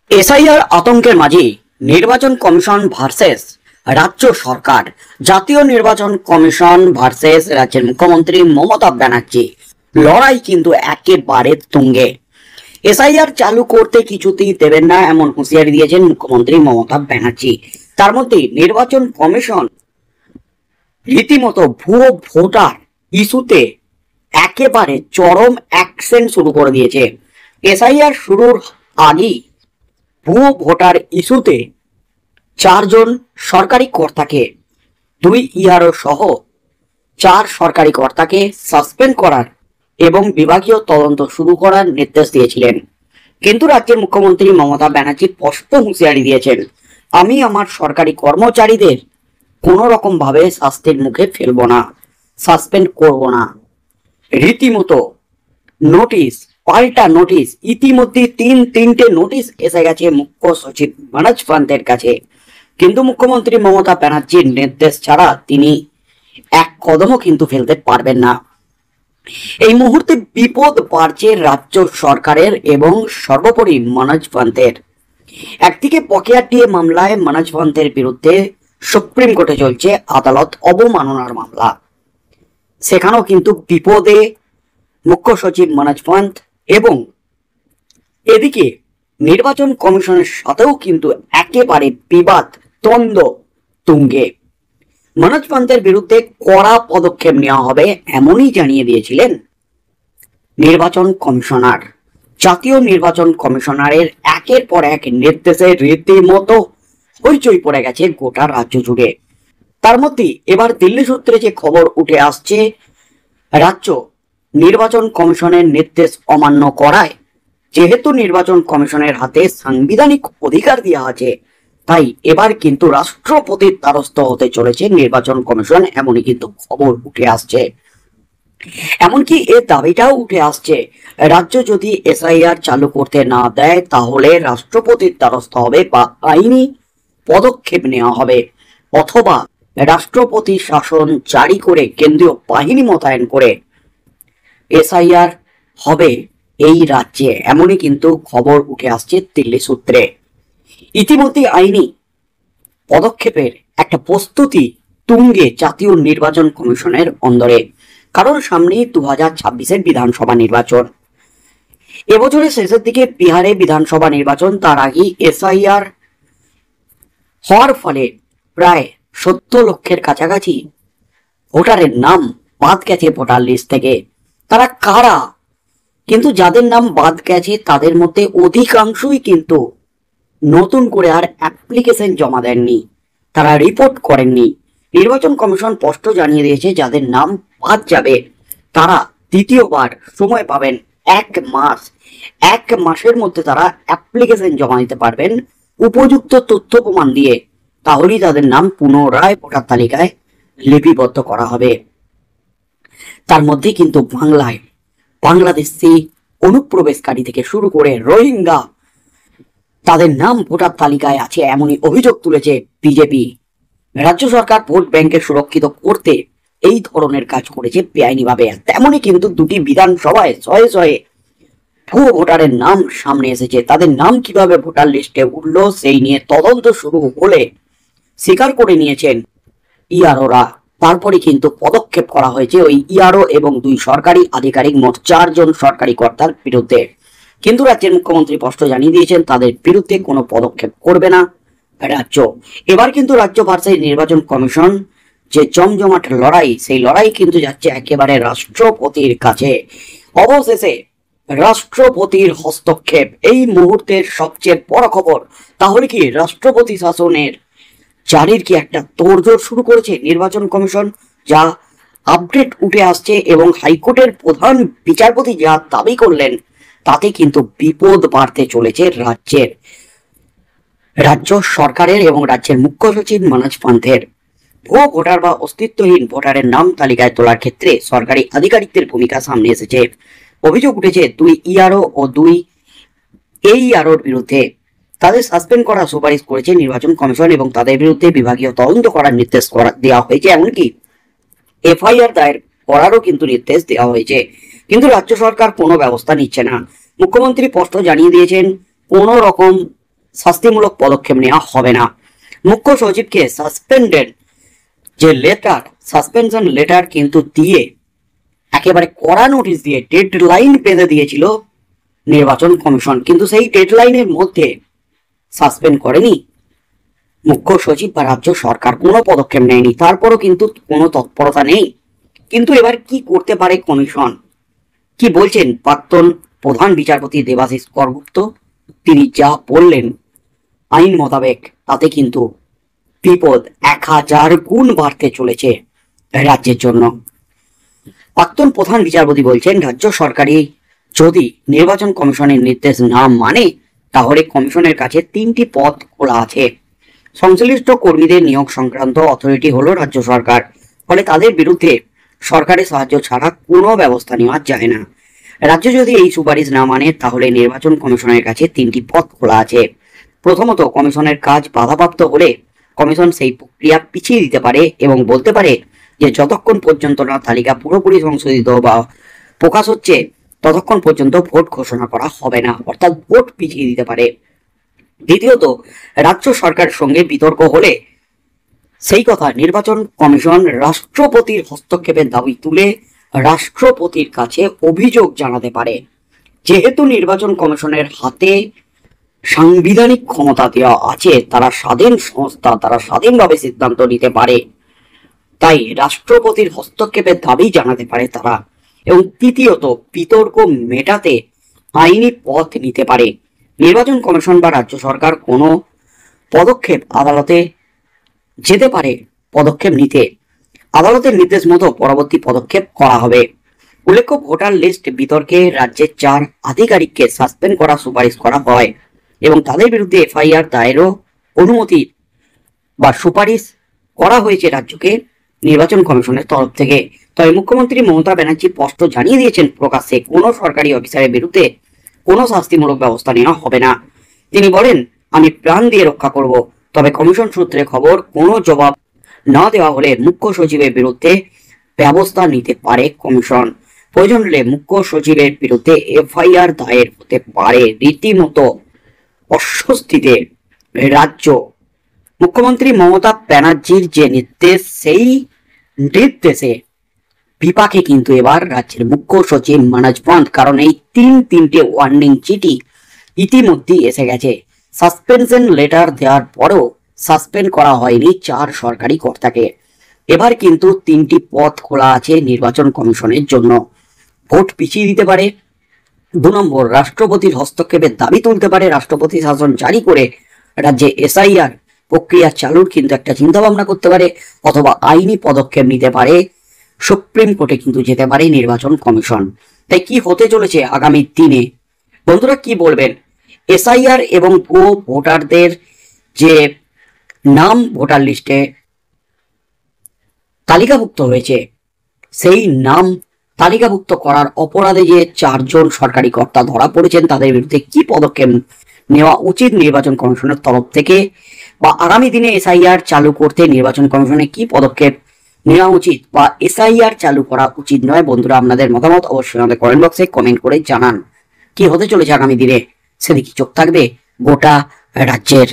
SIR আতঙ্কের মাঝে নির্বাচন কমিশন ভার্সেস রাজ্য সরকার, জাতীয় নির্বাচন কমিশন ভার্সেস রাজ্যের মুখ্যমন্ত্রী মমতা ব্যানার্জি লড়াই কিন্তু একেবারে তুঙ্গে। এসআইআর চালু করতে কিছুতেই দেবেন না এমন হুঁশিয়ারি দিয়েছেন মুখ্যমন্ত্রী মমতা ব্যানার্জি। তার মধ্যে নির্বাচন কমিশন রীতিমতো ভুয়ো ভোটার ইস্যুতে একেবারে চরম অ্যাকশন শুরু করে দিয়েছে। এসআইআর শুরুর আগেই ভুয়ো ভোটার ইস্যুতে 4 জন সরকারি কর্তাকে, 2 ইআরও সহ 4 সরকারি কর্তাকে সাসপেন্ড করার এবং বিভাগীয় তদন্ত শুরু করার নির্দেশ দিয়েছিলেন। কিন্তু রাজ্যের মুখ্যমন্ত্রী মমতা ব্যানার্জি স্পষ্ট হুঁশিয়ারি দিয়েছেন, আমি আমার সরকারি কর্মচারীদের কোনো রকম ভাবে শাস্তির মুখে ফেলবো না, সাসপেন্ড করব না। রীতিমতো নোটিশ, পাল্টা নোটিশ, ইতিমধ্যে তিনটে নোটিশ এসে গেছে মুখ্য সচিব মনোজ পান্তের কাছে। কিন্তু মুখ্যমন্ত্রী মমতা ব্যানার্জির নির্দেশ ছাড়া তিনি এক কদমও কিন্তু ফেলতে পারবেন না। এই মুহূর্তে বিপদ বাড়ছে রাজ্য সরকারের এবং সর্বোপরি মনোজ পান্তের। একদিকে বকেয়া ডিএ মামলায় মনোজ পান্তের বিরুদ্ধে সুপ্রিম কোর্টে চলছে আদালত অবমাননার মামলা, সেখানেও কিন্তু বিপদে মুখ্য সচিব মনোজ পান্ত, এবং এদিকে নির্বাচন কমিশনের সাথেও কিন্তু একেবারে বিবাদ দ্বন্দ্ব তুঙ্গে। মনোজ পান্তের বিরুদ্ধে কড়া পদক্ষেপ নেওয়া হবে এমনই জানিয়ে দিয়েছিলেন নির্বাচন কমিশনার। জাতীয় নির্বাচন কমিশনারের একের পর এক নির্দেশে রীতিমতো হইচই পড়ে গেছে গোটা রাজ্য জুড়ে। তার মধ্যে এবার দিল্লি সূত্রে যে খবর উঠে আসছে, রাজ্য নির্বাচন কমিশনের নির্দেশ অমান্য করায় যেহেতু নির্বাচন কমিশনের হাতে সাংবিধানিক অধিকার দেওয়া আছে, তাই এবার কিন্তু রাষ্ট্রপতির দ্বারস্থ হতে চলেছে নির্বাচন কমিশন, এমনই কিন্তু খবর উঠে আসছে। এমনকি এর দাবিটাও উঠে আসছে, রাজ্য যদি এসআইআর চালু করতে না দেয় তাহলে রাষ্ট্রপতির দ্বারস্থ হবে বা আইনি পদক্ষেপ নেওয়া হবে, অথবা রাষ্ট্রপতি শাসন জারি করে কেন্দ্রীয় বাহিনী মোতায়েন করে এসআইআর হবে এই রাজ্যে, এমনই কিন্তু খবর উঠে আসছে দিল্লি সূত্রে। ইতিমধ্যে আইনি পদক্ষেপের একটা প্রস্তুতি তুঙ্গে জাতীয় নির্বাচন কমিশনের অন্দরে, কারণ সামনেই 2026-এর বিধানসভা নির্বাচন। এবছরের শেষের দিকে বিহারে বিধানসভা নির্বাচন, তার আগে এসআইআর হওয়ার ফলে প্রায় 70 লক্ষের কাছাকাছি ভোটারের নাম বাদ গেছে ভোটার লিস্ট থেকে। তারা কারা? কিন্তু যাদের নাম বাদ গেছে তাদের মধ্যে অধিকাংশই কিন্তু নতুন করে আর অ্যাপ্লিকেশন জমা দেননি, তারা রিপোর্ট করেননি। নির্বাচন কমিশন স্পষ্ট জানিয়ে দিয়েছে, যাদের নাম বাদ যাবে তারা দ্বিতীয়বার সময় পাবেন 1 মাস। 1 মাসের মধ্যে তারা অ্যাপ্লিকেশন জমা দিতে পারবেন উপযুক্ত তথ্য প্রমাণ দিয়ে, তাহলেই তাদের নাম পুনরায় ভোটার তালিকায় লিপিবদ্ধ করা হবে। তার মধ্যে কিন্তু বাংলায় বাংলাদেশি অনুপ্রবেশকারী থেকে শুরু করে রোহিঙ্গা, তাদের নাম ভোটার তালিকায় আছে এমনই অভিযোগ তুলেছে বিজেপি। রাজ্য সরকার ভোট ব্যাংকে সুরক্ষিত করতে এই ধরনের কাজ করেছে বেআইনিভাবে। তেমনই কিন্তু 2টি বিধানসভায় শয়ে শয়ে ভুয়ো ভোটারের নাম সামনে এসেছে। তাদের নাম কিভাবে ভোটার লিস্টে উঠলো সেই নিয়ে তদন্ত শুরু হলে স্বীকার করে নিয়েছেন ইআরওরা। তারপরে কিন্তু পদক্ষেপ করা হয়েছে ওই ইআরও এবং 2 সরকারি আধিকারিক, মোট 4 জন সরকারি কর্তার বিরুদ্ধে। কিন্তু রাজ্যের মুখ্যমন্ত্রী স্পষ্ট জানিয়ে দিয়েছেন তাদের বিরুদ্ধে কোনো পদক্ষেপ করবে না রাজ্য। এবার কিন্তু রাজ্য ভার্সেস নির্বাচন কমিশন যে জমজমাট লড়াই, সেই লড়াই কিন্তু যাচ্ছে একেবারে রাষ্ট্রপতির কাছে। অবশেষে রাষ্ট্রপতির হস্তক্ষেপ এই মুহূর্তের সবচেয়ে বড় খবর। তাহলে কি রাষ্ট্রপতি শাসনের জারির কি একটা তোড়জোড় শুরু করেছে নির্বাচন কমিশন, যা আপডেট উঠে আসছে, এবং হাইকোর্টের প্রধান বিচারপতি যা দাবি করলেন তাতে কিন্তু বিপদ বাড়তে চলেছে রাজ্য সরকারের এবং রাজ্যের মুখ্য সচিব মনোজ পান্তের। ভুয়ো ভোটার বা অস্তিত্বহীন ভোটারের নাম তালিকায় তোলার ক্ষেত্রে সরকারি আধিকারিকদের ভূমিকা সামনে এসেছে। অভিযোগ উঠেছে 2 ইআরও ও 2 এইআরওর বিরুদ্ধে। তাদের সাসপেন্ড করার সুপারিশ করেছে নির্বাচন কমিশন এবং তাদের বিরুদ্ধে বিভাগীয় তদন্ত করার নির্দেশ দেওয়া হয়েছে, এমনকি এফআইআর দায়ের করারও কিন্তু নির্দেশ দেওয়া হয়েছে। কিন্তু রাজ্য সরকার কোনো ব্যবস্থা নিচ্ছে না। মুখ্যমন্ত্রী স্পষ্ট জানিয়ে দিয়েছেন, কোনো রকম শাস্তিমূলক পদক্ষেপ নেওয়া হবে না। মুখ্য সচিবকে সাসপেনশন লেটার কিন্তু দিয়ে একেবারে কড়া নোটিশ দিয়ে ডেডলাইন বেঁধে দিয়েছিল নির্বাচন কমিশন, কিন্তু সেই ডেডলাইনের মধ্যে সাসপেন্ড করেনি মুখ্য সচিব বা রাজ্য সরকার, কোনো পদক্ষেপ নেয়নি। তারপরও কিন্তু কোনো তৎপরতা নেই। কিন্তু এবার কি করতে পারে কমিশন, কি বলছেন প্রাক্তন প্রধান বিচারপতি দেবাশিস করগুপ্ত? তিনি যা বললেন আইন মোতাবেক তাতে কিন্তু বিপদ 1000 গুণ বাড়তে চলেছে রাজ্যের জন্য। প্রাক্তন প্রধান বিচারপতি বলছেন, রাজ্য সরকারই যদি নির্বাচন কমিশনের নির্দেশ না মানে তাহলে কমিশনের কাছে 3টি পদ খোলা আছে। সংশ্লিষ্ট কর্মীদের নিয়োগ সংক্রান্ত অথরিটি হলো রাজ্য সরকার, ফলে তাদের বিরুদ্ধে সরকারের সাহায্য ছাড়া কোনো ব্যবস্থা নেওয়া যায় না। রাজ্য যদি এই সুপারিশ না মানে তাহলে নির্বাচন কমিশনের কাছে 3টি পদ খোলা আছে। প্রথমত, কমিশনের কাজ বাধাপ্রাপ্ত হলে কমিশন সেই প্রক্রিয়া পিছিয়ে দিতে পারে এবং বলতে পারে যে যতক্ষণ পর্যন্ত না তালিকা পুরোপুরি সংশোধিত বা প্রকাশ হচ্ছে ততক্ষণ পর্যন্ত ভোট ঘোষণা করা হবে না, অর্থাৎ ভোট পিছিয়ে দিতে পারে। দ্বিতীয়ত, রাজ্য সরকারের সঙ্গে বিতর্ক হলে সেই কথা নির্বাচন কমিশন রাষ্ট্রপতির হস্তক্ষেপের দাবি তুলে রাষ্ট্রপতির কাছে অভিযোগ জানাতে পারে। যেহেতু নির্বাচন কমিশনের হাতে সাংবিধানিক ক্ষমতা দেওয়া আছে, তারা স্বাধীন সংস্থা, তারা স্বাধীনভাবে সিদ্ধান্ত নিতে পারে, তাই রাষ্ট্রপতির হস্তক্ষেপের দাবি জানাতে পারে তারা। এবং তৃতীয়ত, বিতর্ক মেটাতে আইনি পথ নিতে পারে। নির্বাচন কমিশন বা রাজ্য সরকার কোনো পদক্ষেপ আদালতে যেতে পারে পদক্ষেপ নিতে। আদালতের নির্দেশ মতো পরবর্তী পদক্ষেপ করা হবে। উল্লেখ্য, ভোটার লিস্ট বিতর্কে রাজ্যের 4 আধিকারিককে সাসপেন্ড করার সুপারিশ করা হয় এবং তাদের বিরুদ্ধে এফআইআর দায়েরও অনুমতি বা সুপারিশ করা হয়েছে রাজ্যকে নির্বাচন কমিশনের তরফ থেকে। তবে মুখ্যমন্ত্রী মমতা ব্যানার্জি স্পষ্ট জানিয়ে দিয়েছেন প্রকাশ্যে কোনো সরকারি অফিসারের বিরুদ্ধে কোনো শাস্তিমূলক ব্যবস্থা নেওয়া হবে না। তিনি বলেন, আমি প্রাণ দিয়ে রক্ষা করব। তবে কমিশন সূত্রে খবর, কোনো জবাব না দেওয়া হলে মুখ্য সচিবের বিরুদ্ধে ব্যবস্থা নিতে পারে কমিশন। প্রয়োজন হলে মুখ্য সচিবের বিরুদ্ধে এফআইআর দায়ের হতে পারে। রীতিমতো অস্বস্তিতে রাজ্য। মুখ্যমন্ত্রী মমতা ব্যানার্জির যে নির্দেশ, সেই নির্দেশে বিপাকে কিন্তু এবার রাজ্যের মুখ্য সচিব মনোজ পন্থ, কারণ এই তিনটে ওয়ার্নিং চিঠি ইতিমধ্যেই এসে গেছে। সাসপেনশন লেটার দেওয়ার পরেও সাসপেন্ড করা হয়নি 4 সরকারি কর্তাকে। এবার কিন্তু 3টি পথ খোলা আছে নির্বাচন কমিশনের জন্য। ভোট পিছিয়ে দিতে পারে। 2 নম্বর, রাষ্ট্রপতির হস্তক্ষেপের দাবি তুলতে পারে। রাষ্ট্রপতি শাসন জারি করে রাজ্যে এসআইআর প্রক্রিয়া চালুর কিন্তু একটা চিন্তা ভাবনা করতে পারে, অথবা আইনি পদক্ষেপ নিতে পারে। সুপ্রিম কোর্টে কিন্তু যেতে পারে নির্বাচন কমিশন। তাই কি হতে চলেছে আগামী দিনে, বন্ধুরা কি বলবেন? এসআইআর এবং ভুয়ো ভোটারদের যে নাম ভোটার লিস্টে তালিকাভুক্ত হয়েছে, সেই নাম তালিকাভুক্ত করার অপরাধে যে 4 জন সরকারি কর্তা ধরা পড়েছেন, তাদের বিরুদ্ধে কি পদক্ষেপ নেওয়া উচিত নির্বাচন কমিশনের তরফ থেকে, বা আগামী দিনে এসআইআর চালু করতে নির্বাচন কমিশনের কি পদক্ষেপ নেওয়া উচিত, বা এসআইআর চালু করা উচিত নয়? বন্ধুরা, আপনাদের মতামত অবশ্যই আমাদের কমেন্ট বক্সে কমেন্ট করে জানান। কি হতে চলেছে আগামী দিনে সেদিকে চোখ থাকবে গোটা রাজ্যের।